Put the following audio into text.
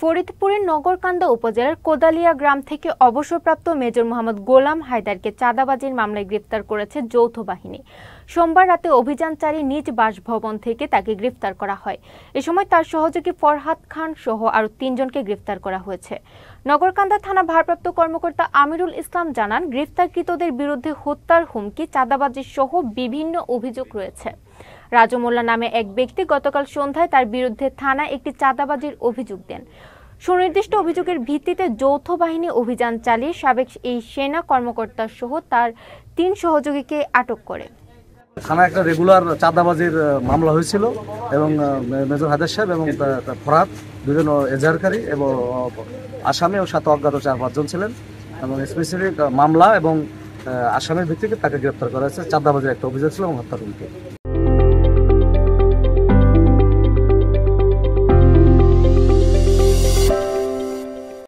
ফরিদপুরের নগরকান্দা উপজেলার কোদালিয়া গ্রাম থেকে অবসরপ্রাপ্ত মেজর মোহাম্মদ গোলাম হায়দারকে চাঁদাবাজির মামলায় গ্রেফতার করেছে যৌথ বাহিনী। সোমবার রাতে অভিযান চালিয়ে নিজ বাসভবন থেকে তাকে গ্রেফতার করা হয়। এ সময় তার সহযোগী ফরহাদ খান সহ আরও ৩ জনকে গ্রেফতার করা হয়েছে। নগরকান্দা থানা ভারপ্রাপ্ত কর্মকর্তা আমিরুল ইসলাম জানান, গ্রেফতারকৃতদের বিরুদ্ধে হত্যার হুমকি, চাঁদাবাজি সহ বিভিন্ন অভিযোগ রয়েছে। রাজু মোল্লা নামে এক ব্যক্তি গতকাল সন্ধ্যায় তার বিরুদ্ধে থানায় একটি চাঁদাবাজির অভিযোগ দেন। সুনির্দিষ্ট অভিযোগের ভিত্তিতে যৌথ বাহিনী অভিযান চালিয়ে সাবেক এই সেনা কর্মকর্তা সহ তার ৩ সহযোগীকে আটক করে। থানায় একটা রেগুলার চাঁদাবাজির মামলা হয়েছিল এবং মেজর হায়দার সাহেব এবং ফরহাদ দুজন এজাহারকারী এবং আসামি ও সাথে অজ্ঞাত ৪-৫ জন ছিলেন এবং স্পেসিফিক মামলা এবং আসামির ভিত্তিতে তাকে গ্রেপ্তার করা হয়েছে। চাঁদাবাজির একটা অভিযোগ ছিল এবং হত্যার হুমকি।